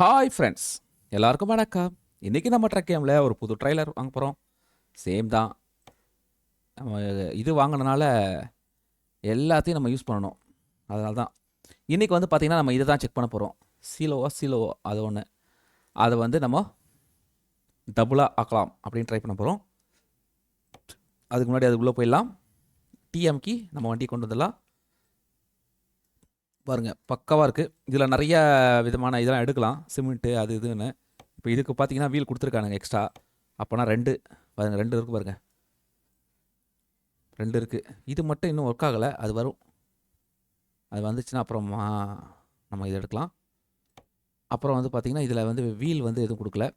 Hi friends, எல்லாருக்கும் வணக்கம். இன்றைக்கி நம்ம ட்ரக் கேமில் ஒரு புது ட்ரைலர் வாங்க போகிறோம். சேம் தான். நம்ம இது வாங்கினனால எல்லாத்தையும் நம்ம யூஸ் பண்ணணும். அதனால தான் இன்றைக்கி வந்து பார்த்திங்கன்னா நம்ம இதை தான் செக் பண்ண போகிறோம். சிலோவோ அது ஒன்று. அதை வந்து நம்ம டபுளாக ஆக்கலாம் அப்படின்னு ட்ரை பண்ண போகிறோம். அதுக்கு முன்னாடி அதுக்குள்ளே போயிடலாம். டிஎம்கி நம்ம வண்டி கொண்டு வந்துடலாம். பாருங்கள், பக்காவாக இருக்குது. இதில் நிறைய விதமான இதெல்லாம் எடுக்கலாம், சிமெண்ட்டு அது இதுன்னு. இப்போ இதுக்கு பார்த்தீங்கன்னா வீல் கொடுத்துருக்கானுங்க எக்ஸ்ட்ரா. அப்போனா ரெண்டு பாருங்கள், ரெண்டு இருக்குது பாருங்கள், ரெண்டு இருக்குது. இது மட்டும் இன்னும் ஒர்க் ஆகலை, அது வரும். அது வந்துச்சுன்னா அப்புறமா நம்ம இதை எடுக்கலாம். அப்புறம் வந்து பார்த்திங்கன்னா இதில் வந்து வீல் வந்து எதுவும் கொடுக்கல.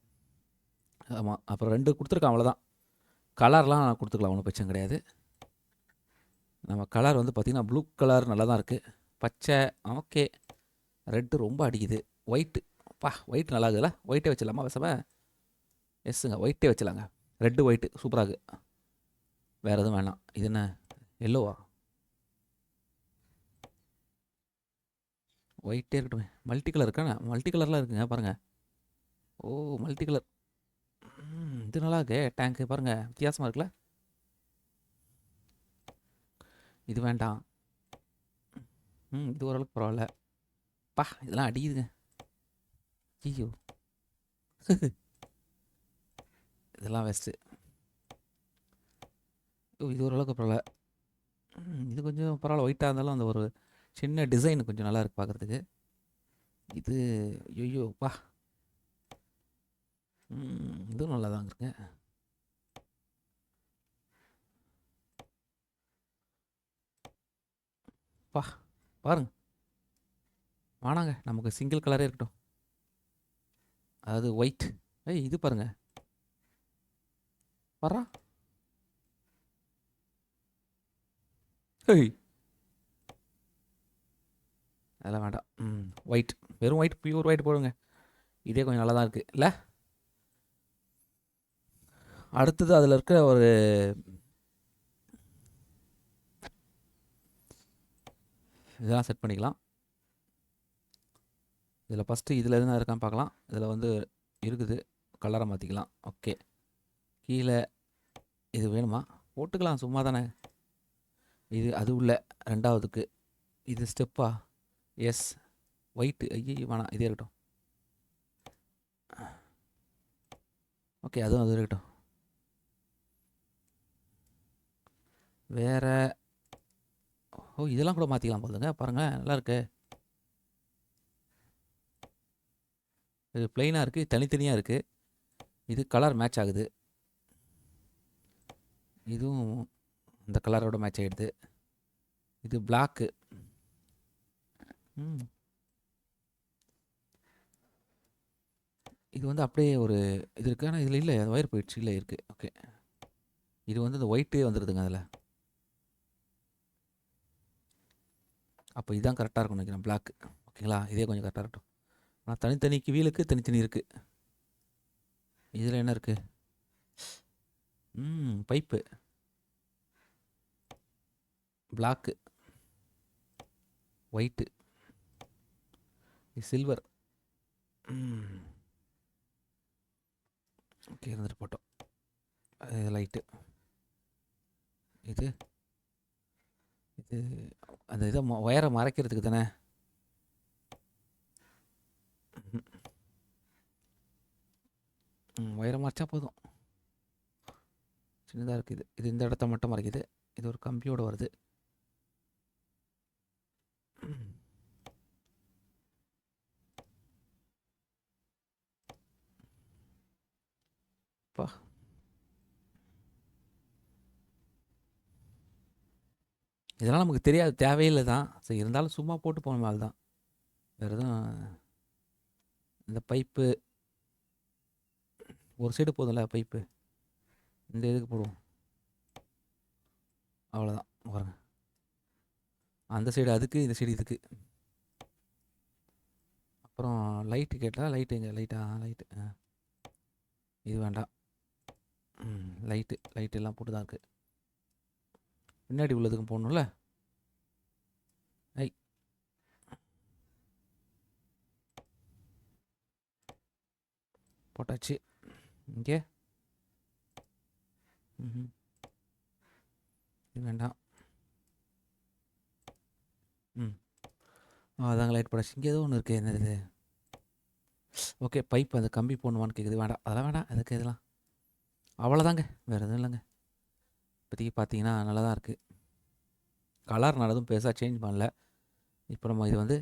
ஆமாம், அப்புறம் ரெண்டு கொடுத்துருக்கான், அவ்வளோதான். கலர்லாம் கொடுத்துக்கலாம், ஒன்றும் பிரச்சனை கிடையாது. நம்ம கலர் வந்து பார்த்திங்கன்னா ப்ளூ கலர் நல்லா தான் இருக்குது. பச்சை ஓகே. ரெட்டு ரொம்ப அடிக்குது. ஒயிட்டு ஒயிட் நல்லா இருக்குதுல்ல. ஒயிட்டே வச்சிடலாமா பேசாம? எஸ்ஸுங்க, ஒயிட்டே வச்சிடலாங்க. ரெட்டு ஒயிட்டு சூப்பராக இருக்குது. வேறு எதுவும் வேணாம். இது என்ன எல்லோவா? ஒயிட்டே இருக்கட்டும். மல்டி கலர் இருக்கானே, மல்டி கலர்லாம் இருக்குங்க பாருங்கள். ஓ, மல்டி கலர். இது நல்லா இருக்கு. டேங்க்கு பாருங்கள், வித்தியாசமாக இருக்குல்ல. இது வேண்டாம். இது ஓரளவுக்கு பரவாயில்ல. இதெல்லாம் அடிக்குதுங்க. ஐயோ இதெல்லாம் வேஸ்ட்டு. இது ஓரளவுக்கு பரவாயில்ல. இது கொஞ்சம் பரவாயில்ல. ஒயிட்டாக இருந்தாலும் அந்த ஒரு சின்ன டிசைன் கொஞ்சம் நல்லா இருக்குது பார்க்குறதுக்கு. இது ஐயோ இதுவும் நல்லா தாங்க இருக்குங்க. பாருங்க, வானாங்க, நமக்கு சிங்கிள் கலரே இருக்கட்டும். அதாவது ஒயிட். இது பாருங்க, வரா. அதெல்லாம் வேண்டாம். ஒயிட், வெறும் ஒயிட், பியூர் ஒயிட் போடுங்க. இதே கொஞ்சம் நல்லா தான் இருக்குது இல்லை? அடுத்தது அதில் இருக்க ஒரு இதெல்லாம் செட் பண்ணிக்கலாம். இதில் ஃபஸ்ட்டு இதில் எதுனா இருக்கான்னு பார்க்கலாம். இதில் வந்து இருக்குது, கலரை மாற்றிக்கலாம். ஓகே, கீழே இது வேணுமா? போட்டுக்கலாம், சும்மா தானே. இது அது உள்ள ரெண்டாவதுக்கு இது ஸ்டெப்பா? Yes, white. ஐயோ வேணாம், இதே இருக்கட்டும். ஓகே, அதுவும் அது இருக்கட்டும். வேறு இதெல்லாம் கூட மாற்றிக்கலாம் போதுங்க. பாருங்கள், நல்லா இருக்கு. இது ப்ளைனாக இருக்குது, தனித்தனியாக இருக்குது. இது கலர் மேட்ச் ஆகுது. இதுவும் இந்த கலரோட மேட்ச் ஆகிடுது. இது பிளாக்கு. இது வந்து அப்படியே ஒரு இது இருக்குது. ஆனால் இதில் இல்லை, அது ஒயர் போயிடுச்சு. இல்லை இருக்குது. ஓகே, இது வந்து இந்த ஒயிட்டே வந்துடுதுங்க அதில். அப்போ இதுதான் கரெக்டாக இருக்கும்னு நினைக்கிறேன், பிளாக். ஓகேங்களா, இதே கொஞ்சம் கரெக்டாக இருக்கட்டும். ஆனால் தனித்தனிக்கு வீலுக்கு தனித்தனி இருக்குது. இதில் என்ன இருக்குது? Pipe black, white, silver. Okay, இருந்துட்டு போட்டோம். இது லைட்டு. இது இது அந்த இதை ஒயரை மறைக்கிறதுக்கு தானே. ஒயரை மறைச்சா போதும். சின்னதாக இருக்குது. இது இந்த இடத்த மட்டும் மறைக்குது. இது ஒரு கம்பியோடு வருது. இதெல்லாம் நமக்கு தெரியாது, தேவையில்லை தான். சரி, இருந்தாலும் சும்மா போட்டு போன மாதிரி தான். வேறு எதுவும். இந்த பைப்பு ஒரு சைடு போதும்ல, பைப்பு இந்த இதுக்கு போடுவோம். அவ்வளோதான். பாருங்க, அந்த சைடு அதுக்கு, இந்த சைடு இதுக்கு. அப்புறம் லைட்டு கேட்டால், லைட்டு எங்கே? லைட்டு இது வேண்டாம். லைட்டு எல்லாம் போட்டு தான் இருக்குது. பின்னாடி உள்ளதுக்கும் போடணும்ல. ஐ போட்டாச்சு. இங்கே இது வேண்டாம். அதாங்க லைட் போட்டாச்சு. இங்கே ஏதோ ஒன்று இருக்குது. என்னது? ஓகே, பைப் அந்த கம்பி போடணுமான்னு கேட்குது. வேண்டாம், அதெல்லாம் வேண்டாம். அதுக்கு இதெல்லாம் அவ்வளோதாங்க, வேறு எதுவும் இல்லைங்க. இப்போதைக்கு பார்த்தீங்கன்னா நல்லா தான் இருக்குது. கலர் நான் எதுவும் பெருசாக சேஞ்ச் பண்ணல. இப்போ நம்ம இது வந்து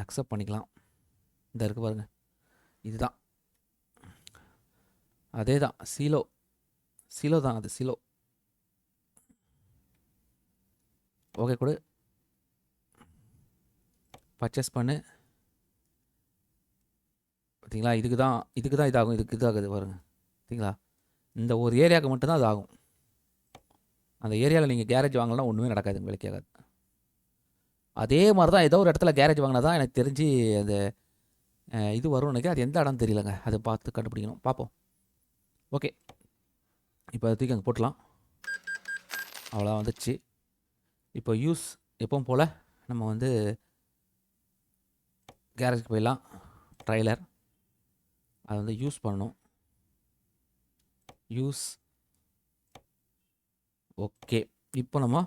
அக்செப்ட் பண்ணிக்கலாம். இந்த இருக்குது பாருங்கள், இதுதான், அதே தான். சீலோ தான், அது சீலோ. ஓகே கொடு, பர்ச்சேஸ் பண்ணு. பார்த்தீங்களா, இதுக்கு தான் இதாகும். இதுக்கு இதாகுது பாருங்கள். பார்த்தீங்களா, இந்த ஒரு ஏரியாவுக்கு மட்டும்தான் அது ஆகும். அந்த ஏரியாவில் நீங்கள் கேரேஜ் வாங்கலாம் ஒன்றுமே நடக்காது, உங்களுக்கு ஆகாது. அதே மாதிரி தான் ஏதோ ஒரு இடத்துல கேரேஜ் வாங்கினா தான் எனக்கு தெரிஞ்சு அந்த இது வரும் நினைக்கிறேன். அது எந்த இடம் தெரியலங்க, அதை பார்த்து கண்டுபிடிக்கணும். பார்ப்போம். ஓகே, இப்போ தூக்கி அங்கே போட்டலாம். அவ்வளோ வந்துடுச்சு. இப்போ யூஸ் எப்பவும் போல் நம்ம வந்து கேரேஜுக்கு போயிடலாம். ட்ரைலர் அதை வந்து யூஸ் பண்ணணும். யூஸ். ஓகே, இப்போ நம்ம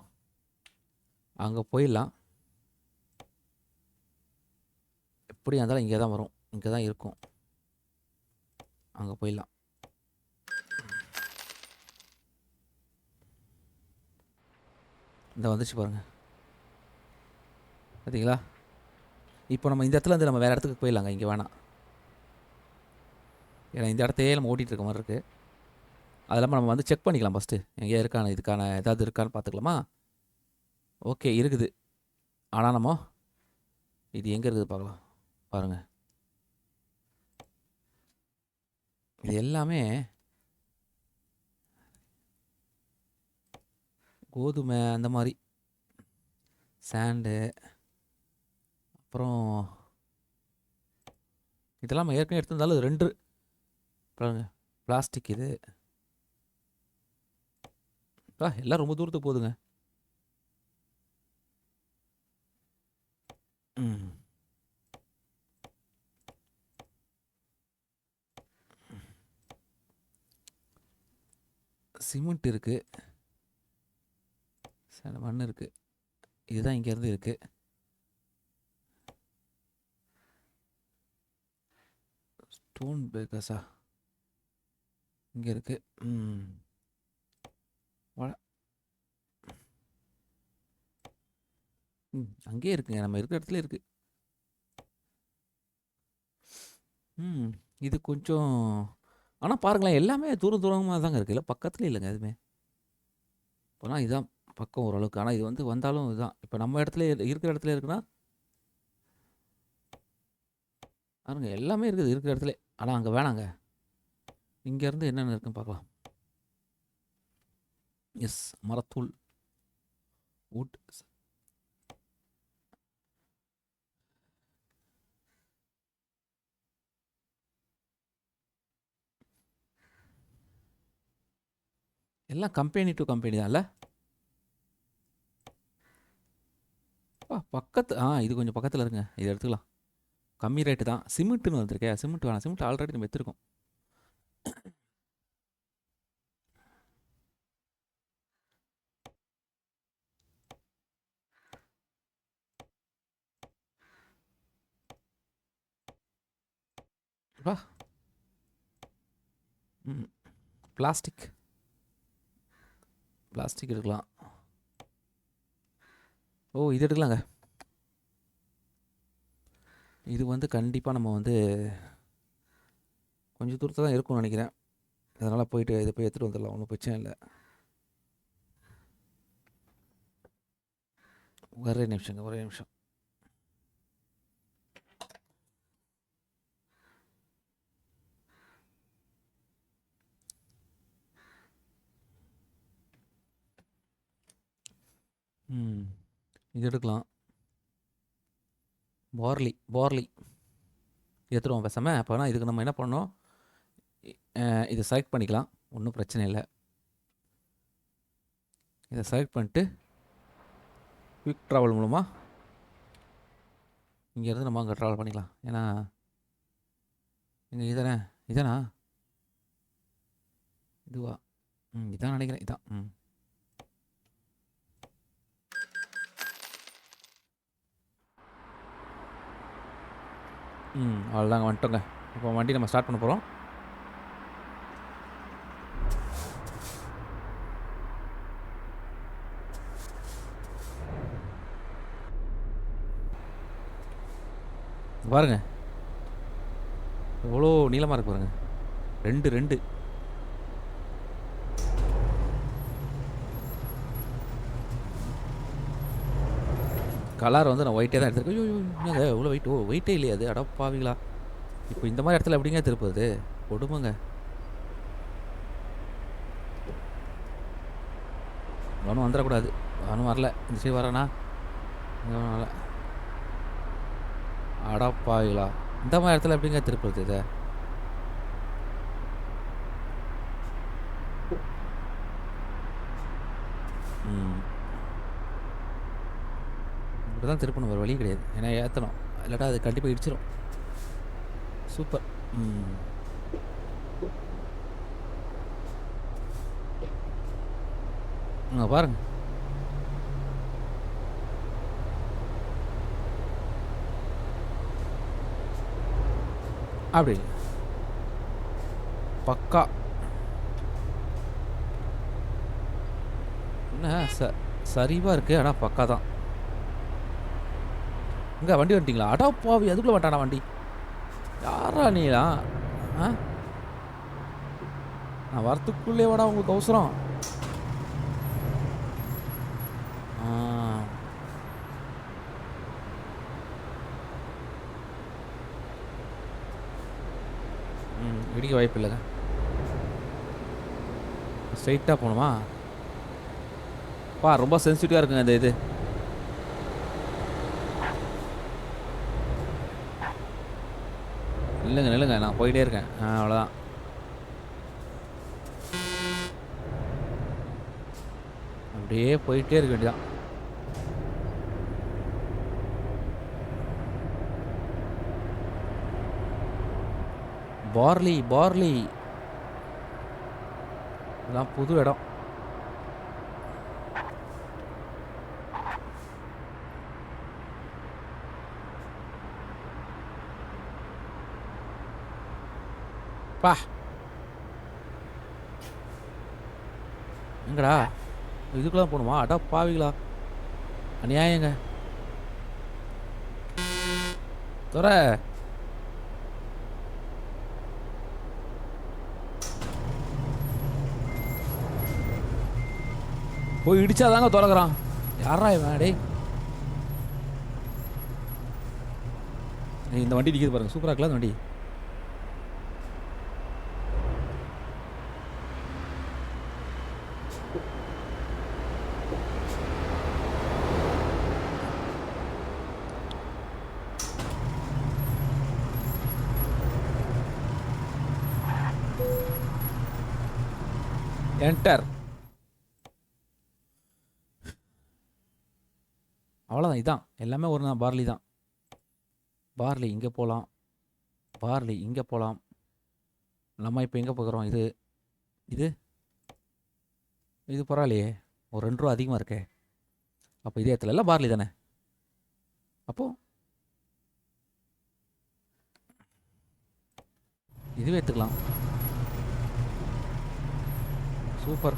அங்கே போயிடலாம். எப்படி இருந்தாலும் இங்கே தான் வரும், இங்கே தான் இருக்கும். அங்கே போயிடலாம். இந்த வந்துச்சு பாருங்கள், பார்த்தீங்களா. இப்போ நம்ம இந்த இடத்துல இருந்து நம்ம வேறு இடத்துக்கு போயிடலாங்க. இங்கே வேணாம், ஏன்னா இந்த இடத்தையே நம்ம ஓட்டிகிட்டு இருக்க மாதிரி இருக்குது. அது இல்லாமல் நம்ம வந்து செக் பண்ணிக்கலாம் ஃபஸ்ட்டு, எங்கேயா இருக்கான இதுக்கான ஏதாவது இருக்கான்னு பார்த்துக்கலாமா. ஓகே, இருக்குது. ஆனால் நம்ம இது எங்கே இருக்குது பார்க்கலாம். பாருங்கள், இது எல்லாமே கோதுமை அந்த மாதிரி, சாண்டு, அப்புறம் இதெல்லாம் நம்ம ஏற்கனவே எடுத்திருந்தாலும் 2 பாருங்க, பிளாஸ்டிக். இது எல்லாம் ரொம்ப தூரத்துக்கு போகுதுங்க. சிமெண்ட் இருக்குது, மண் இருக்குது. இதுதான் இங்கேருந்து இருக்குது. ஸ்டோன் பேக்கர்ஸா இங்கே இருக்குது. அங்கேயே இருக்குங்க, நம்ம இருக்கிற இடத்துல இருக்குது. இது கொஞ்சம், ஆனால் பாருங்களேன், எல்லாமே தூரமாக தாங்க இருக்குது. இல்லை பக்கத்துலேயே இல்லைங்க எதுவுமே. இப்போனா இதுதான் பக்கம் ஓரளவுக்கு. ஆனால் இது வந்து வந்தாலும் இதுதான். இப்போ நம்ம இடத்துல இருக்கிற இடத்துல இருக்குன்னா பாருங்க, எல்லாமே இருக்குது இருக்கிற இடத்துல. ஆனால் அங்கே வேணாங்க, இங்கேருந்து என்னென்ன இருக்குன்னு பார்க்கலாம். எஸ், மரத்தூள், வுட். எல்லாம் கம்பெனி டு கம்பெனி தான் இல்லை. பக்கத்து இது கொஞ்சம் பக்கத்தில் இருங்க, இது எடுத்துக்கலாம். கம்மி ரேட்டு தான். சிமெண்ட்டுன்னு வந்திருக்கே, சிமெண்ட் வேணாம். சிமெண்ட் ஆல்ரெடி நம்ம எடுத்துருக்கோம். வா, பிளாஸ்டிக் எடுக்கலாம். இது எடுக்கலாங்க. இது வந்து கண்டிப்பாக நம்ம வந்து கொஞ்சம் தூரத்தில் தான் இருக்கும்னு நினைக்கிறேன். அதனால் போயிட்டு இதை போய் எடுத்துகிட்டு வந்துடலாம், ஒன்றும் பிரச்சனை இல்லை. ஒரே நிமிஷம். இது எடுக்கலாம். பார்லி எடுத்துருவோம் பேசாமல். அப்போனா இதுக்கு நம்ம என்ன பண்ணோம், இதை செலக்ட் பண்ணிக்கலாம், ஒன்றும் பிரச்சனை இல்லை. இதை செலக்ட் பண்ணிட்டு குயிக் ட்ராவல் மூலமாக இங்கேருந்து நம்ம அங்கே ட்ராவல் பண்ணிக்கலாம். ஏன்னா இங்கே இதானே? இதானா? இதுவா? இதான் நினைக்கிறேன். இதான். அவ்வளோதாங்க வந்துட்டோங்க. இப்போ வண்டி நம்ம ஸ்டார்ட் பண்ண போகிறோம். பாருங்க எவ்வளோ நீளமாக இருக்கு பாருங்க. 2 கலர் வந்து நான் ஒயிட்டே தான் எடுத்துருக்கேன். ஐயோ என்னங்க எவ்வளோ வெயிட்? வெயிட்டே இல்லையா அது? அடப்பாவீங்களா! இப்போ இந்த மாதிரி இடத்துல எப்படிங்க திருப்புறது? கொடுமைங்க. ஒன்றும் வந்துடக்கூடாது. ஒன்றும் வரல. இந்த சைடு வரேண்ணா. வரல. அடப்பாவீங்களா! இந்த மாதிரி இடத்துல எப்படிங்க திருப்புறது இதை? இப்படி தான் திருப்பணும், ஒரு வழி கிடையாது. ஏன்னா ஏற்றணும், இல்லாட்டா அது கண்டிப்பாக இடிச்சிடும். சூப்பர். பாருங்க. அப்படி பக்கா. என்ன சரிவாக இருக்குது, ஆனால் பக்கா தான். இங்கே வண்டி வந்துட்டிங்களா? அடா பாவி, அதுக்குள்ளே வந்துட்டானா வண்டி? யாரா நீடா? நான் வரத்துக்குள்ளே வாடா உங்களுக்கு அவசரம். இடிக்க வாய்ப்பு இல்லைங்க. ஸ்ட்ரைட்டாக போகணுமா? ரொம்ப சென்சிட்டிவாக இருக்குங்க இந்த இது. நில்லுங்க, நான் போயிட்டே இருக்கேன். அவ்வளோதான். அப்படியே போயிட்டே இருக்க வேண்டியதான். பார்லி இதெல்லாம் புது இடம். பா எங்கடா இதுக்குலாம் போகணுமா? அடா பாவிங்களா, அநியாயங்க. தோற போய் இடிச்சாதாங்க திறக்கிறான். யாரா இவன்? டேய் இந்த வண்டி நிற்கிது பாருங்க, சூப்பராக இருக்கலாம் இந்த வண்டி. என்டர். அவ்வளோதான். இதான் எல்லாமே ஒரு தான். பார்லி தான். பார்லி இங்கே போகலாம், பார்லி இங்கே போகலாம். நம்ம இப்போ எங்கே போகிறோம்? இது இது இது பரவாயில்லையே, ஒரு 2 ரூபா அதிகமாக இருக்கே. அப்போ இதே இடத்துல எல்லாம் பார்லி தானே. அப்போது இதுவே எடுத்துக்கலாம். சூப்பர்.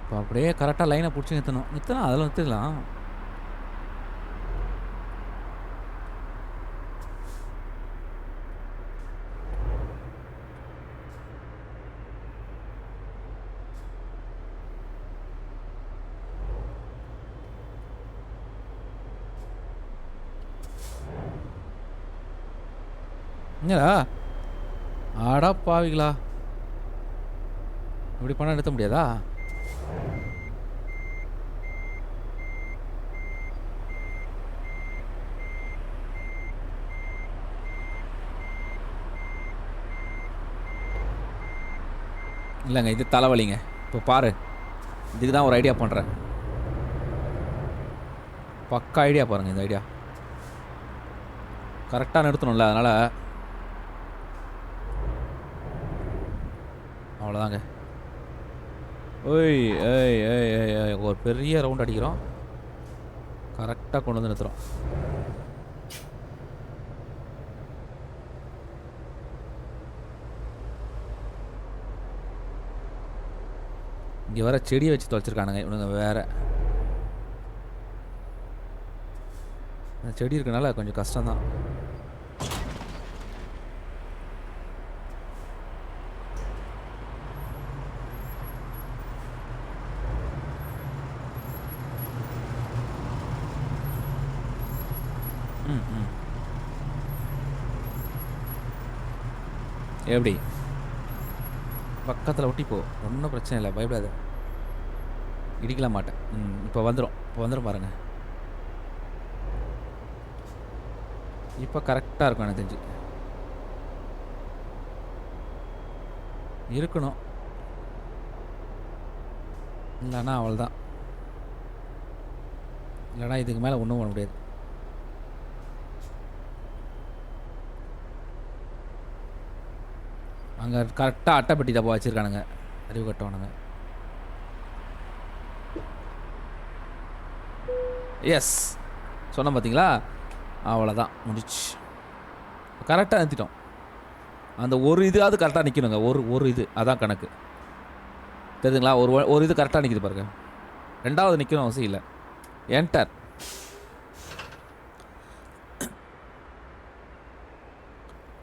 இப்போ அப்படியே கரெக்டாக லைனை பிடிச்சி நிறுத்தணும் அதில் நிறுத்திடலாம். என்னடா ஆடா பாவிங்களா, இப்படி பணம் எடுத்த முடியாதா? இல்லைங்க, இது தலைவலிங்க. இப்போ பாரு, இதுக்கு தான் ஒரு ஐடியா பண்ணுறேன். பக்கா ஐடியா பாருங்கள். இந்த ஐடியா கரெக்டாக நிறுத்தணும்ல, அதனால் அவ்வளோதாங்க. ஓய் ஏய் ஏய் ஏய் ஏய் ஒரு பெரிய ரவுண்ட் அடிக்கிறோம், கரெக்டாக கொண்டு வந்து நிறுத்துகிறோம். இங்கே வேறு செடியை வச்சு தொலைச்சிருக்கானுங்க இவனுங்க வேறு. அந்த செடி இருக்கனால கொஞ்சம் கஷ்டம்தான். எப்படி பக்கத்தில் ஒட்டி போ, ஒன்றும் பிரச்சனை இல்லை, பயப்படாத, இடிக்கலாம் மாட்டேன். இப்போ வந்துடும் பாருங்கள். இப்போ கரெக்டாக இருக்கும் எனக்கு தெரிஞ்சு. இருக்கணும், இல்லைன்னா அவள்தான். இல்லைனா இதுக்கு மேலே ஒன்றும் பண்ண முடியாது. அங்கே கரெக்டாக அட்டைப்பட்டி தப்பா வச்சுருக்கானுங்க, அறிவு கட்டவனுங்க. எஸ் சொன்ன பார்த்தீங்களா, அவ்வளோதான் முடிச்சு. கரெக்டாக நிறுத்திட்டோம். அந்த ஒரு இதாவது கரெக்டாக நிற்கணுங்க. ஒரு இது அதான் கணக்கு, தெரியுதுங்களா? ஒரு இது கரெக்டாக நிற்கிது பாருங்க. ரெண்டாவது நிற்கணும் அவசியம் இல்லை. என்டர்.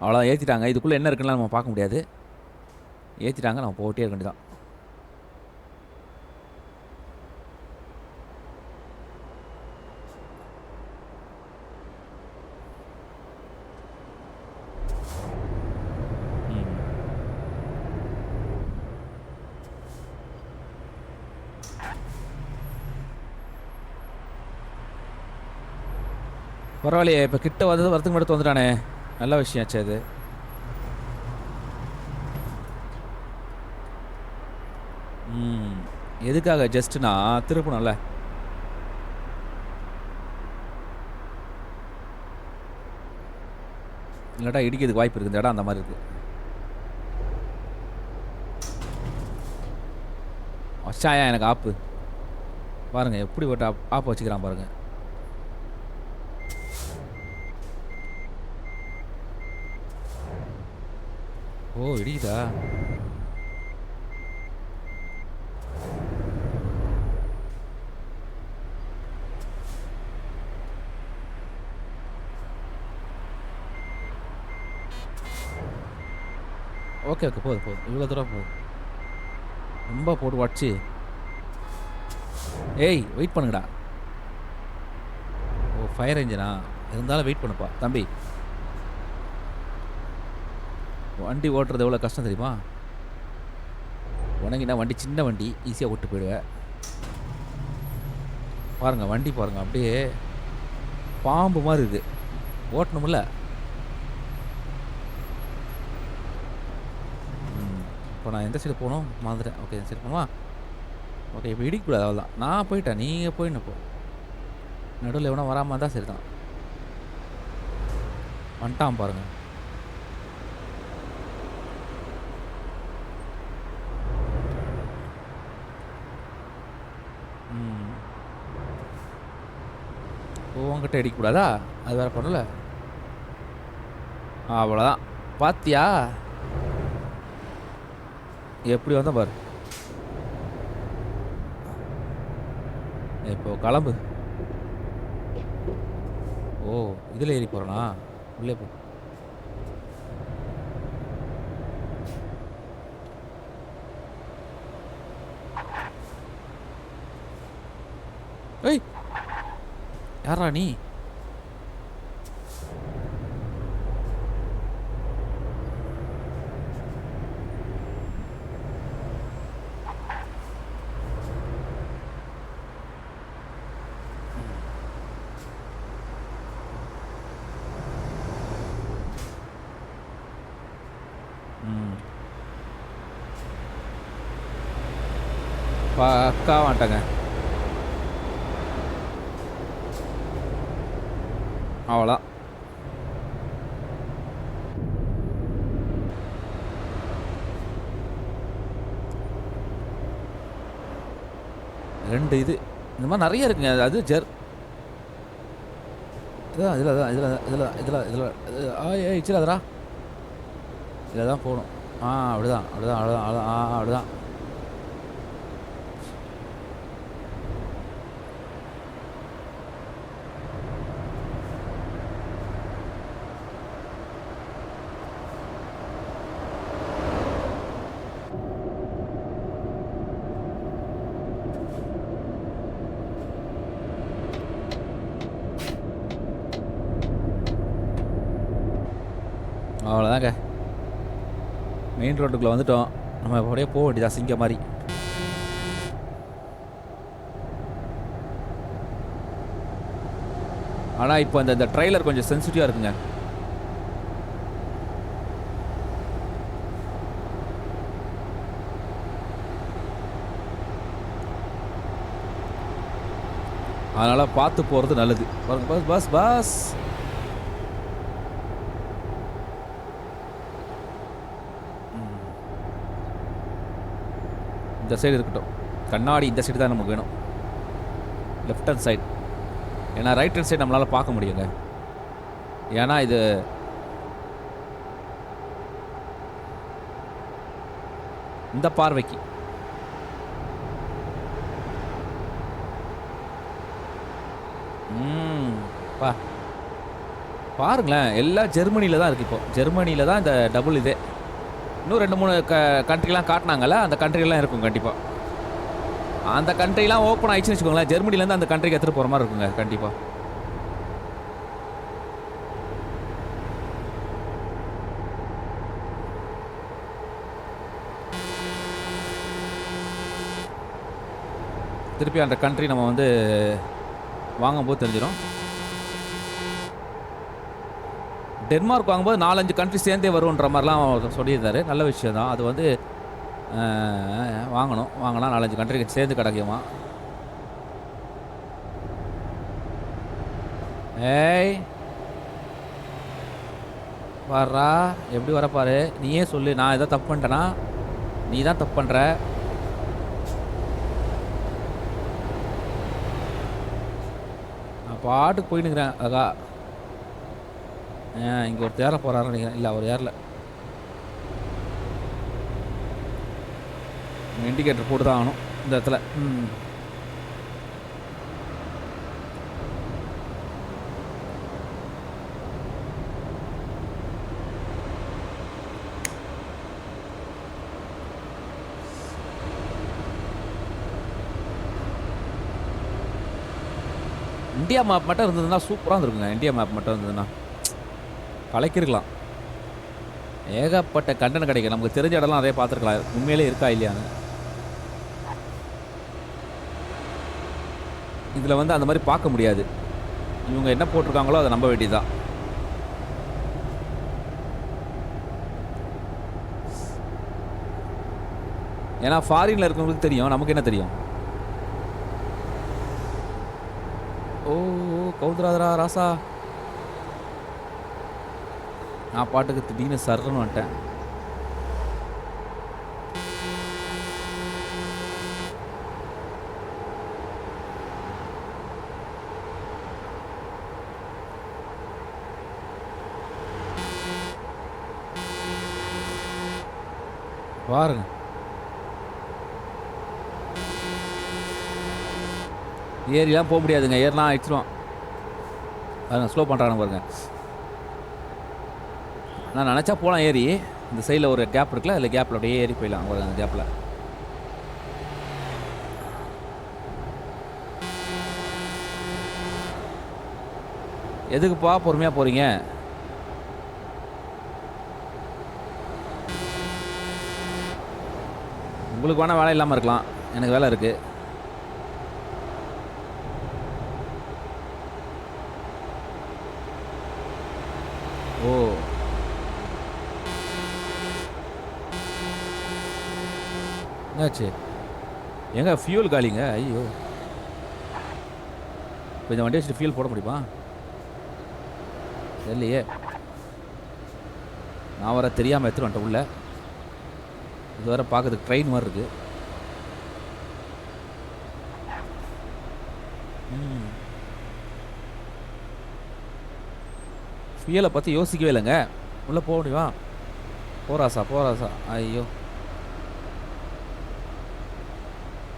அவ்வளோ ஏற்றிட்டாங்க. இதுக்குள்ளே என்ன இருக்குன்னா நம்ம பார்க்க முடியாது. ஏற்றிட்டாங்க, நம்ம போட்டே இருக்க வேண்டியதான். பரவாயில்லையே, இப்போ கிட்ட வரதுக்கு மட்டும் வந்துட்டானே, நல்ல விஷயம் ஆச்சு அது. எதுக்காக ஜஸ்ட்னா திருப்பணும்ல. இல்லாட்டா இடிக்கிறதுக்கு வாய்ப்பு இருக்குது. இந்த இடம் அந்த மாதிரி இருக்குது. வச்சாயா எனக்கு ஆப்பு பாருங்கள், எப்படி ஒரு ஆப்பு வச்சுக்கிறான் பாருங்கள். ஓ இடிக்குதா? ஓகே போதும், இவ்வளோ தூரம் போதும். ரொம்ப போட்டு வச்சு. ஏய் வெயிட் பண்ணுங்கடா. ஓ ஃபயர் இன்ஜினா இருந்தாலும் வெயிட் பண்ணுப்பா தம்பி. வண்டி ஓட்டுறது எவ்வளோ கஷ்டம் தெரியுமா? உனக்குன்னா வண்டி சின்ன வண்டி, ஈஸியாக ஓட்டு போயிடுவேன். பாருங்கள் வண்டி பாருங்கள், அப்படியே பாம்பு மாதிரி இருக்குது, ஓட்டணும்ல. இப்போ நான் எந்த சைடு போகணும் மறந்துட்டேன். ஓகே சரி போமா. ஓகே இப்போ இடிக்கக்கூடாது, அவ்வளோதான். நான் போயிட்டேன், நீங்கள் போயின்னு போ. நடுவில் எவனா வராமல் இருந்தால் சரி தான். வந்துட்டான் பாருங்கள். உங்ககிட்ட அடிக்கக்கூடாதா? அது வேறு பண்ணல. அவ்வளோதான். பாத்தியா எப்படி வந்தா பாரு. இப்போ கிளம்பு. ஓ இதில் ஏறி போகிறேனா? உள்ளே போ. ஏய் யாரா நீ? பக்கா மாட்டாங்க. அவ்வளோதான். ரெண்டு இது இந்த மாதிரி நிறைய இருக்குங்க. அது இதான் இதில் இதில் தான் போகணும். அப்படிதான் அப்படிதான் அவ்வளோதான் அவ்வளோதான் அப்படிதான். அவ்வளோதாங்க, மெயின் ரோட்டுக்குள்ளே வந்துட்டோம். நம்ம அப்படியே போக வேண்டியதா சிங்க மாதிரி. ஆனால் இப்போ இந்த ட்ரெய்லர் கொஞ்சம் சென்சிட்டிவாக இருக்குங்க. அதனால் பார்த்து போகிறது நல்லது. பஸ் பஸ் பஸ் இந்த சைடு இருக்கட்டும். கண்ணாடி இந்த சைடு தான் நமக்கு வேணும், லெஃப்ட் ஹேண்ட் சைடு. ஏன்னா ரைட் ஹேண்ட் சைடு நம்மளால் பார்க்க முடியுங்க. ஏன்னா இது இந்த பார்வைக்கு பாருங்களேன், எல்லாம் ஜெர்மனியில் தான் இருக்குது. இப்போ ஜெர்மனியில் தான் இந்த டபுள் இதே. இன்னும் 2-3 கண்ட்ரிலாம் காட்டினாங்கல்ல, அந்த கண்ட்ரிலாம் இருக்கும் கண்டிப்பாக. அந்த கண்ட்ரிலாம் ஓப்பன் ஆயிடுச்சுன்னு வச்சுக்கோங்களேன், ஜெர்மனிலேருந்து அந்த கண்ட்ரிக்கு எடுத்துகிட்டு போகிற மாதிரி இருக்குங்க கண்டிப்பாக. திருப்பி அந்த கண்ட்ரி நம்ம வந்து வாங்கும்போது தெரிஞ்சிடும். டென்மார்க் வாங்கும்போது 4-5 கண்ட்ரி சேர்ந்தே வரும்ன்ற மாதிரிலாம் சொல்லியிருந்தாரு. நல்ல விஷயம் தான் அது. வந்து வாங்கினா 4-5 கண்ட்ரி சேர்ந்து கிடைக்குமா. ஏய் வர்றா, எப்படி வரப்பாரு, நீயே சொல்லு. நான் எதாவது தப்பு பண்ணிட்டேனா? நீ தான் தப்பு பண்ணுற. நான் பாட்டுக்கு போயின்னுக்கிறேன் அழகா. இங்கே ஒரு ஏற போகிறாருன்னு நினைக்கிறேன். இல்லை, அவர் ஏறல. இண்டிகேட்டர் போட்டு தான் ஆகணும் இந்த இடத்துல. இந்தியா மேப் மட்டும் இருந்ததுன்னா சூப்பராக இருந்திருக்குங்க. இந்தியா மேப் மட்டும் இருந்ததுன்னா கலைக்கிருக்கலாம். ஏகப்பட்ட கண்டென்ட் கிடைக்கும். நமக்கு தெரிஞ்ச இடம்லாம் நிறைய பார்த்துருக்கலாம். உண்மையிலே இருக்கா இல்லையான்னு. இதில் வந்து அந்த மாதிரி பார்க்க முடியாது. இவங்க என்ன போட்டிருக்காங்களோ அதை நம்ப வேண்டியதுதான். ஏன்னா ஃபாரின்ல இருக்கவங்களுக்கு தெரியும், நமக்கு என்ன தெரியும். ஓ கவுந்தராதரா ராசா. நான் பாட்டுக்கு திடீர்னு சர்ன்னு வந்துட்டேன். பாருங்க, ஏரிலாம் போக முடியாதுங்க. ஏர்லாம் அடிச்சிருவான். பாருங்க, ஸ்லோ பண்ணுறாங்க பாருங்க. நான் நினச்சா போகலாம் ஏறி. இந்த சைடில் ஒரு கேப் இருக்குல்ல, அதில் கேப்பில் அப்படியே ஏறி போயிடலாம். ஒரு அந்த கேப்பில் எதுக்குப்பா பொறுமையாக போகிறீங்க? உங்களுக்கு வேணால் வேலை இல்லாமல் இருக்கலாம், எனக்கு வேலை இருக்குது. ஓ என்னாச்சு? எங்க ஃபியூல் காலிங்க. ஐயோ! இப்போ இந்த வண்டியை வச்சுட்டு ஃபியூல் போட முடியுமா? தெரியலையே. நான் வர தெரியாமல் எடுத்துட்டு வந்துட்டேன் உள்ள. இது வர பார்க்கறதுக்கு ட்ரெயின் மாதிரி இருக்கு. ஃபியூலை பற்றி யோசிக்கவே இல்லைங்க. உள்ளே போக முடியுமா? போராசா. ஐயோ,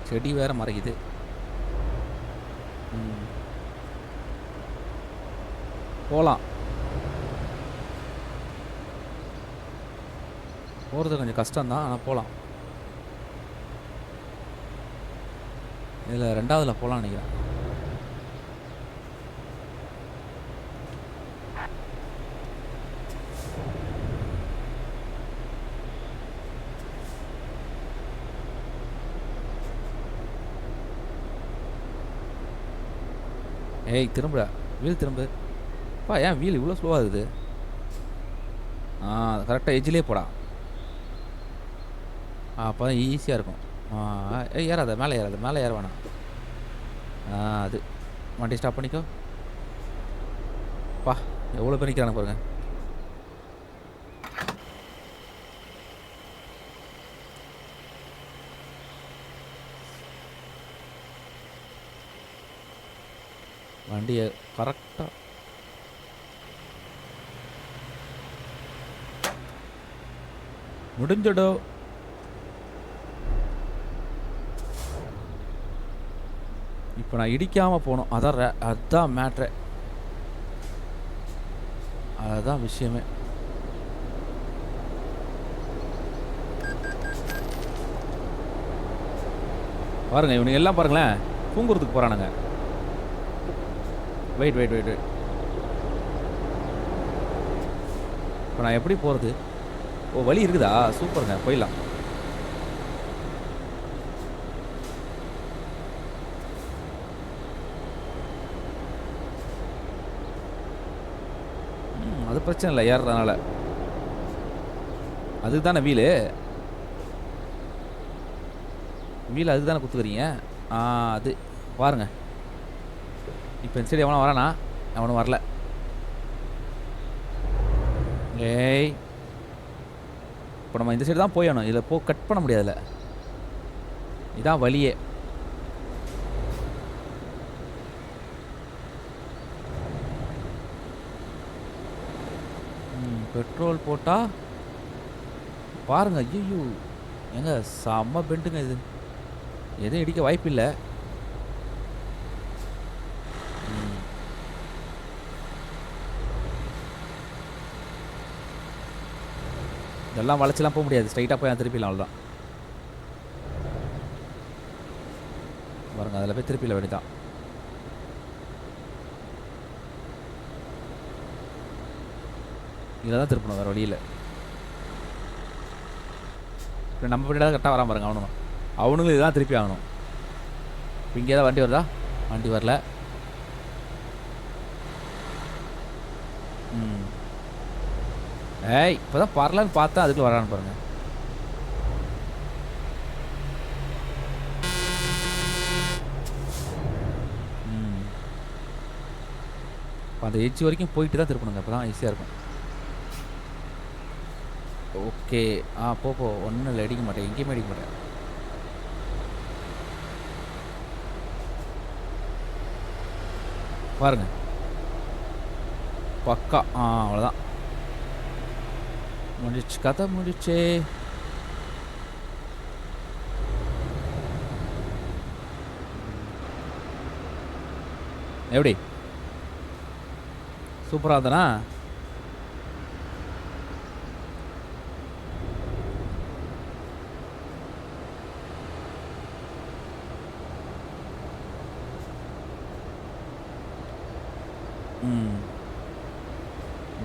செடி வேற மறைக்குது. போகலாம். போகிறது கொஞ்சம் கஷ்டம்தான், ஆனால் போகலாம். இதில் ரெண்டாவதுல போகலான்னு நினைக்கிறேன். ஏய் திரும்புடா, வீல் திரும்பு. ஏன் வீல் இவ்வளோ ஸ்லோவாக இருக்குது? கரெக்டாக எஜ்ஜிலே போடா. அப்போ தான் ஈஸியாக இருக்கும். ஏறாத, மேலே ஏற வேணாம். அது வண்டி ஸ்டாப் பண்ணிக்கோ. எவ்வளோ பேர் நிற்கிறாங்க பாருங்க. வண்டியை கரெக்டாக முடிஞ்சிடும். இப்போ நான் இடிக்காமல் போகணும். அதான் மேட்ரு, அதுதான் விஷயமே. பாருங்க, இவனுங்க எல்லாம் பாருங்களேன், தூங்குறதுக்கு போகிறானுங்க. வெயிட். இப்போ நான் எப்படி போகிறது? வழி இருக்குதா? சூப்பருங்க, போயிடலாம். அது பிரச்சனை இல்லை ஏறுறதுனால. அதுக்கு தானே வீல் அதுக்கு தானே குத்துக்கிறீங்க. அது பாருங்க. இப்போ இந்த சைடு எவனோ வரானா? அவனும் வரல. ஏய், இப்போ நம்ம இந்த சைடு தான் போயணும். இதில் கட் பண்ண முடியாதுல்ல. இதான் வழியே. பெட்ரோல் போட்டால் பாருங்க. ஐயோ, எங்க செம்ம பெண்டுங்க இது. எதுவும் இடிக்க வாய்ப்பு இல்லை. இதெல்லாம் வளைச்செல்லாம் போக முடியாது. ஸ்ட்ரைட்டாக போய் திருப்பிடலாம். அவ்வளோதான். பாருங்க, அதில் போய் திருப்பியில் வேண்டிதான். இதில் தான் திருப்பணும், வேறு வழியில். இப்போ நம்ம பின்னாடி கரெக்டாக வராமல் பாருங்க. அவனுங்களும் இதுதான் திருப்பி ஆகணும். இப்போ இங்கே தான் வண்டி வருதா? வண்டி வரல. ஏய், இப்போ தான் வரலான்னு பார்த்தா அதுக்குள்ளே வரான்னு பாருங்க. அந்த எட்ஜ் வரைக்கும் போயிட்டு தான் திருப்பணுங்க, அப்போ தான் ஈஸியாக இருக்கும். ஓகே. போ. ஒன்றும் இல்லை, அடிக்க மாட்டேன், எங்கேயுமே அடிக்க மாட்டேன். பாருங்க, பக்கா. அவ்வளோதான், முடிச்சு, கதை முடிச்சே. எப்படி சூப்பராக இருந்தனா?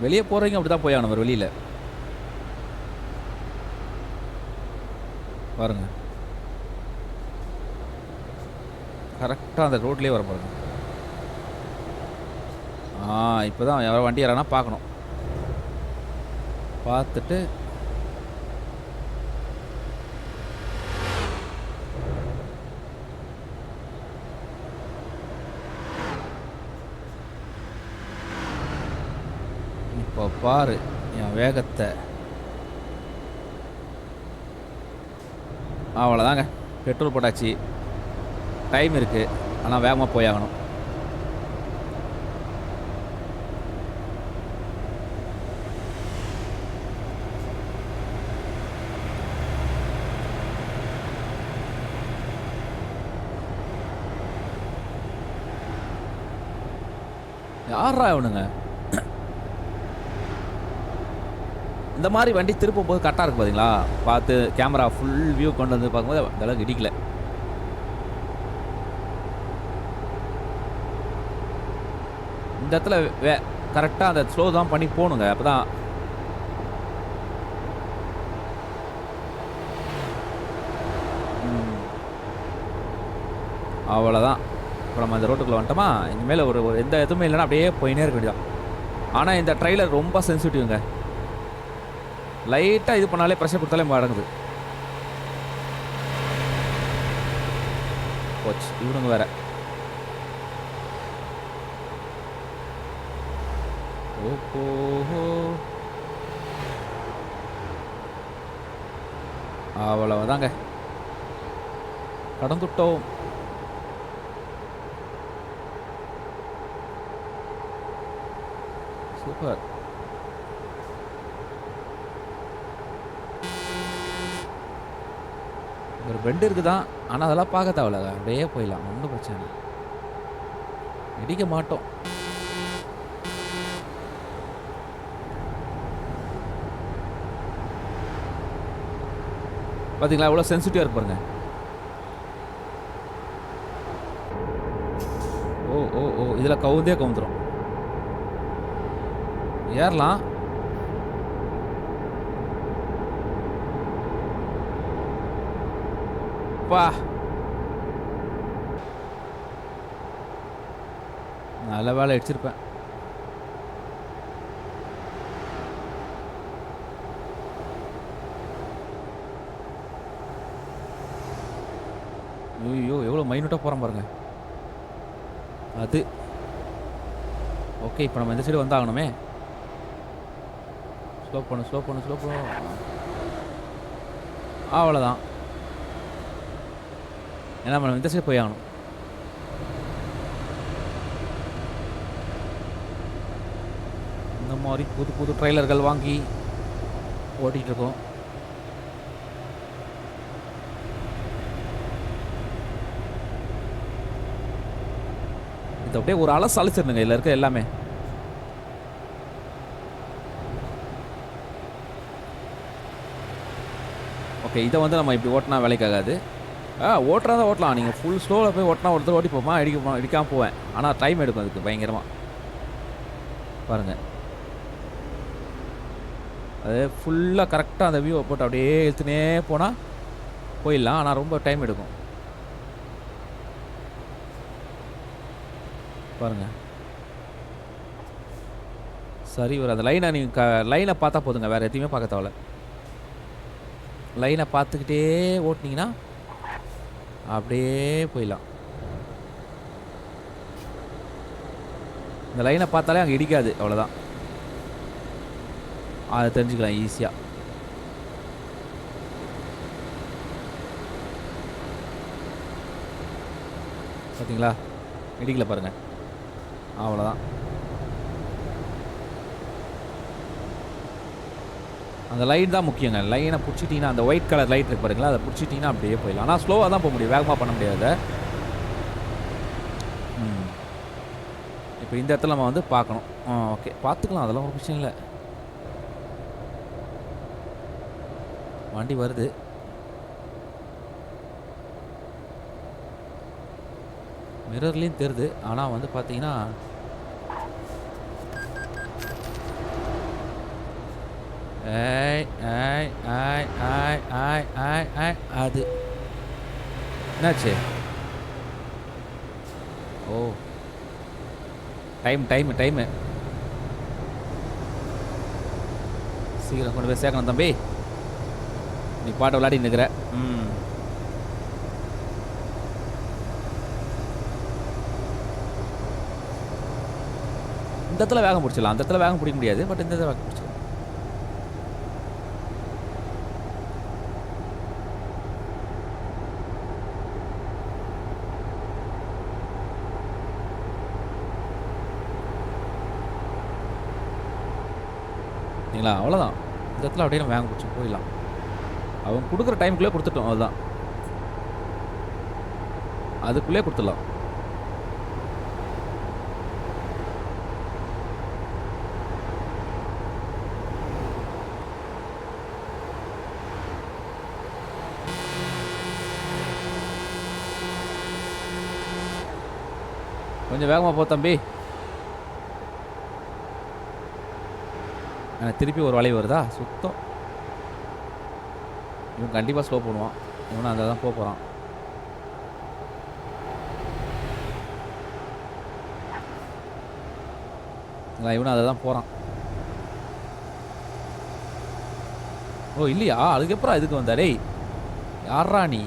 வெளியே போகிறவங்க அப்படி தான் போயாகணும். ஒரு வெளியில் பாருங்க, கரெக்டாக அந்த ரோட்லேயே வர பாருங்க. இப்போ தான் யாரோ வண்டி யாரானா பார்க்கணும். பார்த்துட்டு பாரு என் வேகத்தை. அவ்வளோதாங்க, பெட்ரோல் போட்டாச்சு. டைம் இருக்குது, ஆனால் வேகமாக போயாகணும். யாரா இவனுங்க? இந்த மாதிரி வண்டி திருப்பும் போது கரெக்டாக இருக்குது பார்த்தீங்களா? பார்த்து கேமரா ஃபுல் வியூ கொண்டு வந்து பார்க்கும்போது அந்த அளவுக்கு இடிக்கல. இந்த இடத்துல கரெக்டாக அந்த ஸ்லோ தான் பண்ணி போகணுங்க, அப்போ தான். அவ்வளோதான். இப்போ நம்ம அந்த ரோட்டுக்குள்ளே வந்துட்டோமா, இனிமேல் ஒரு எந்த எதுவுமே இல்லைன்னா அப்படியே போயினே இருக்க வேண்டியதான். ஆனால் இந்த ட்ரெய்லர் ரொம்ப சென்சிட்டிவ்ங்க. லைட்டாக இது பண்ணாலே ப்ரெஷர் கொடுத்தாலே மடங்குது. போச்சு, இவனுங்க வேற. ஓஹோ, அவ்வளவுதாங்க, கடந்துட்டோம். சூப்பர். ஒரு பெண்டு இருக்குதான், ஆனால் அதெல்லாம் பார்க்க தேவையில்ல, அப்படியே போயிடலாம், ஒன்றும் பிரச்சனை இல்லை, இடிக்க மாட்டோம். பார்த்தீங்களா எவ்வளோ சென்சிட்டிவாக இருக்கு பாருங்க. ஓ ஓ ஓ, இதில் கவுந்தே கவுந்துரும். ஏறலாம். பா, நல்ல வேலை அடிச்சிருப்பேன். ஐயோ, எவ்வளோ மைனூட்டாக போகிறோம் பாருங்க. அது ஓகே, இப்போ நம்ம இந்த சைடு வந்தாகணுமே. ஸ்லோ பண்ணு, ஸ்லோ பண்ணு, ஸ்லோ பண்ணு. அவ்வளோதான். ஏன்னா நம்ம இந்த சைடு போய் ஆகணும். இந்த மாதிரி புது புது ட்ரெய்லர்கள் வாங்கி ஓட்டிகிட்டு இருக்கோம். இது அப்படியே ஒரு அலசு அழைச்சிருந்துங்க இதில் இருக்க எல்லாமே. ஓகே, இதை வந்து நம்ம இப்படி ஓட்டினா வேலைக்காகாது. ஓட்டுறதா ஓட்டலாம், நீங்கள் ஃபுல் ஸ்லோவில் போய் ஓட்டினா ஒருத்தர் ஓட்டி போமா, இடிக்காமல் போவேன். ஆனால் டைம் எடுக்கும் அதுக்கு பயங்கரமாக. பாருங்கள், அது ஃபுல்லாக கரெக்டாக அந்த வியூவை போட்டு அப்படியே இழுத்துனே போனால் போயிடலாம், ஆனால் ரொம்ப டைம் எடுக்கும். பாருங்கள், சரி ஒரு அந்த லைனை நீங்கள் லைனை பார்த்தா போதுங்க, வேறு எதையுமே பார்க்க தேவையில்ல. லைனை பார்த்துக்கிட்டே ஓட்டினீங்கன்னா அப்படியே போயிடலாம். இந்த லைனை பார்த்தாலே அங்கே இடிக்காது, அவ்வளோதான். அதை தெரிஞ்சுக்கலாம் ஈஸியாக. பார்த்தீங்களா, இடிக்கல பாருங்கள், அவ்வளோதான். அந்த லைட் தான் முக்கியங்க. லைனை பிடிச்சிட்டிங்கன்னா, அந்த ஒயிட் கலர் லைட் இருக்கு பாருங்களா, அதை பிடிச்சிட்டிங்கன்னா அப்படியே போயிடலாம். ஆனால் ஸ்லோவாக தான் போக முடியும், வேகமாக பண்ண முடியாது. இப்போ இந்த இடத்துல நம்ம வந்து பார்க்கணும். ஓகே, பார்த்துக்கலாம், அதெல்லாம் ஒரு விஷயம் இல்லை. வண்டி வருது. மிரர்லேயும் தெரியுது, ஆனால் வந்து பார்த்தீங்கன்னா அது என்னாச்சு? ஓ, டைமு சீக்கிரம் கொண்டு போய் சேர்க்கணும் தம்பி. நீ பாட்டை விளையாடின்னு இருக்கிற. இந்த இடத்துல வேகம் பிடிச்சிடலாம். அந்த இடத்துல வேகம் பிடிக்க முடியாது, பட் இந்த இடத்துல வேகம் பிடிச்சிடலாம். சரிங்களா? அவ்வளோதான். இந்த இடத்துல அப்படியே நம்ம வேகம் பிடிச்சி போயிடலாம். அவங்க கொடுக்குற டைமுக்குள்ளே கொடுத்துட்டோம், அதுதான். அதுக்குள்ளே கொடுத்துடலாம். கொஞ்சம் வேகமாக போ தம்பி. எனக்கு திருப்பி ஒரு வளைவு வருதா சுத்தம். இவன் கண்டிப்பாக ஸ்லோ பண்ணுவான். இவனும் அங்கே தான் போகிறான். இவனும் அதை தான் போகிறான். ஓ இல்லையா, அதுக்கப்புறம் இதுக்கு வந்தாரே யாரா நீ?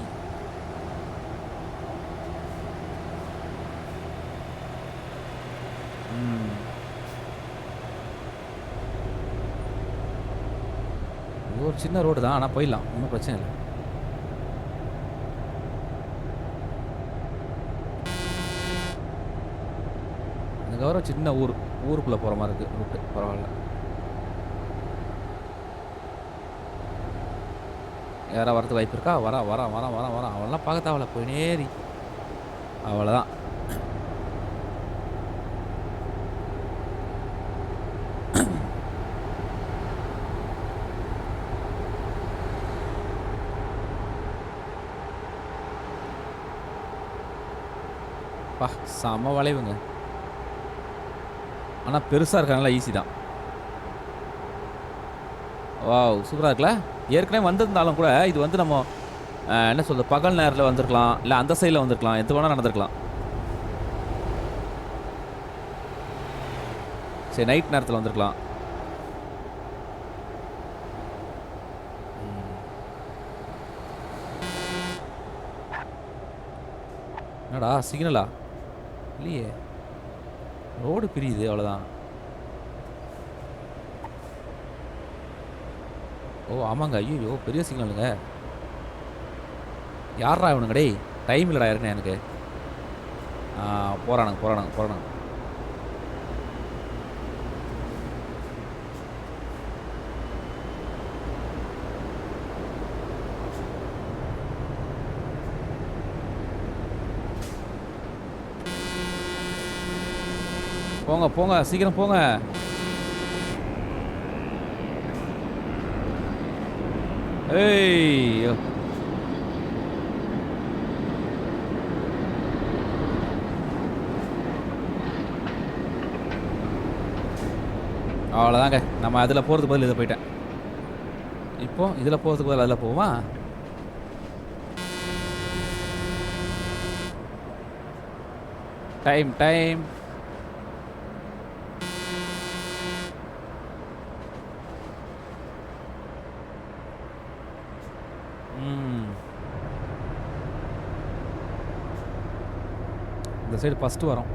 ஒரு சின்ன ரோடு தான், ஆனால் போயிடலாம், ஒன்றும் பிரச்சனை இல்லை. அதுக்கப்புறம் சின்ன ஊருக்குள்ளே போகிற மாதிரி இருக்குது ரூட்டு. பரவாயில்ல. யாராவது வரதுக்கு வாய்ப்பு இருக்கா? வரா அவெல்லாம் பார்க்க தேவையில்ல, போய் நேரி அவ்வளோதான். பா செம வளைவுங்க. ஆனால் பெருசாக இருக்கனால ஈஸி தான். வாவ் சூப்பராக இருக்குல்ல. ஏற்கனவே வந்திருந்தாலும் கூட இது வந்து நம்ம என்ன சொல்கிறது, பகல் நேரத்தில் வந்திருக்கலாம், இல்லை அந்த சைடில் வந்திருக்கலாம், எது வேணால் நடந்திருக்கலாம். சரி நைட் நேரத்தில் வந்திருக்கலாம். என்னடா சிக்னலா? இல்லையே, ரோடு பிரியுது அவ்வளோதான். ஓ ஆமாங்க. ஐயோ பெரிய சிக்னலுங்க. யாரா இவனுங்க? டேய் டைம் இல்லைடா இருக்குண்ணே எனக்கு. போகிறானுங்க. போங்க சீக்கிரம் போங்க. ஏய் அவ்வளோதாங்க. நம்ம அதில் போகிறதுக்கு பதில் இதை போயிட்டேன். இப்போ இதில் போகிறதுக்கு பதில் அதில் போவோமா? டைம் இந்த சைடு ஃபஸ்ட்டு வரோம்.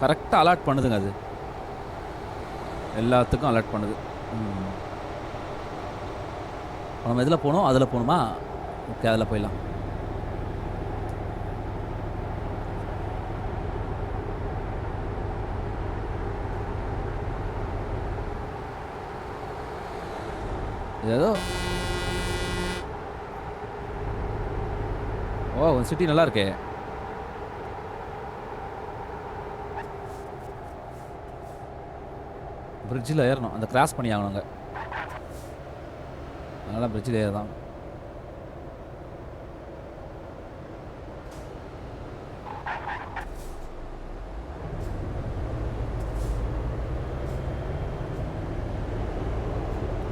கரெக்டாக அலர்ட் பண்ணுதுங்க, அது எல்லாத்துக்கும் அலர்ட் பண்ணுது. நம்ம எதில் போகணும்? அதில் போகணுமா? ஓகே அதில் போயிடலாம். ஏதோ ஓ சிட்டி நல்லா இருக்கே. பிரிட்ஜில் ஏறணும், அந்த கிராஸ் பண்ணி ஆகணுங்க. அதனால் பிரிட்ஜில் ஏறதான்.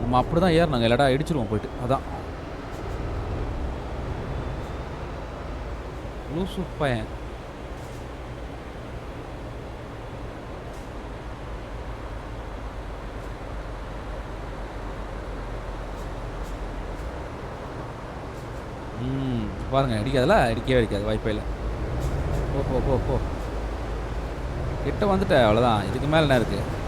நம்ம அப்படி தான் ஏறணுங்க, இல்லாட்டா இடிச்சிருவோம் போயிட்டு. அதான் லூசு பையன். பாருங்கள் அடிக்காதுல, அடிக்கவே அடிக்காது, வாய்ப்பே இல்லை. போ போ போ போ, கிட்ட வந்துட்ட, அவ்வளோதான். இதுக்கு மேலே என்ன இருக்குது?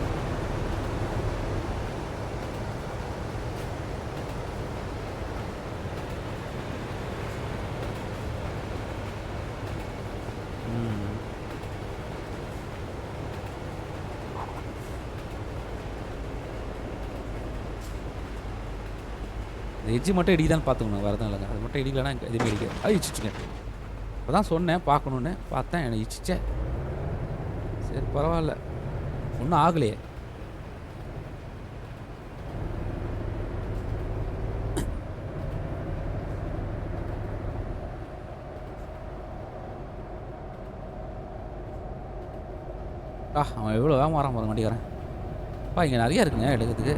இந்த எட்ஜு மட்டும் இடிக்குதான்னு பார்த்துக்கணும், வரதும் இல்லைங்க. அது மட்டும் இடிக்கலன்னா எதுவுமே இடிக்காது. அது இச்சிச்சுங்க. இப்போ தான் சொன்னேன் பார்க்கணுன்னு, பார்த்தேன் எனக்கு இச்சிச்சேன். சரி பரவாயில்ல, ஒன்றும் ஆகலையே. அவன் எவ்வளோ வேகமாக வரான் பாருங்க வண்டிக்காரன். இங்கே நிறையா இருக்குங்க எடுக்கிறதுக்கு.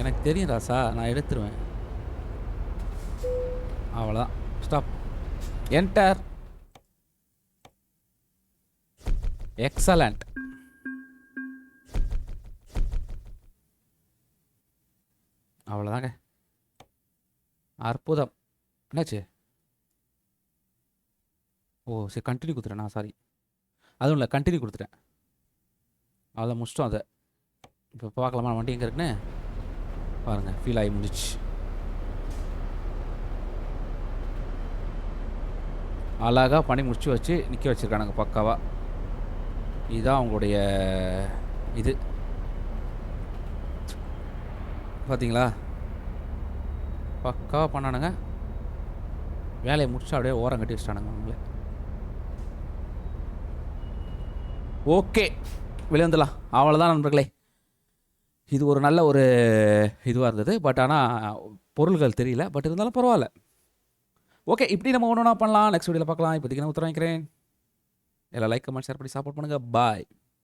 எனக்கு தெரியும் ராசா, நான் எடுத்துருவேன். அவ்வளோதான், ஸ்டாப், என்டர். எக்ஸலண்ட். அவ்வளோதாங்க, அற்புதம். என்னாச்சு? ஓ சரி, கண்டினியூ கொடுத்துட்டேன். சாரி, அதுவும் இல்லை, கண்டினியூ கொடுத்துட்டேன். அதை முடிச்சிட்டோம். அதை இப்போ பார்க்கலாமா வண்டி எங்கே இருக்குன்னு பாருங்கள். ஃபீல் ஆகி முடிச்சு. அழகாக பண்ணி முடிச்சு வச்சு நிற்க வச்சுருக்கானுங்க பக்காவாக. இதுதான் அவங்களுடைய இது, பார்த்தீங்களா? பக்காவாக பண்ணானுங்க. வேலையை முடிச்சு அப்படியே ஓரம் கட்டி வச்சிட்டானுங்க அவங்களே. ஓகே, வெளியே வந்துடலாம். அவ்வளோதான் நண்பர்களே. இது ஒரு நல்ல ஒரு இதுவாக இருந்தது. பட் ஆனால் பொருள்கள் தெரியல. பட் இருந்தாலும் பரவாயில்ல. ஓகே, இப்படி நம்ம ஒன்று ஒன்றா பண்ணலாம். நெக்ஸ்ட் வீடியோவில் பார்க்கலாம். இப்போதைக்கு நான் உத்தரவாங்கிறேன். எல்லாம் லைக், கமெண்ட், ஷேர் பண்ணி சப்போர்ட் பண்ணுங்கள். பாய்.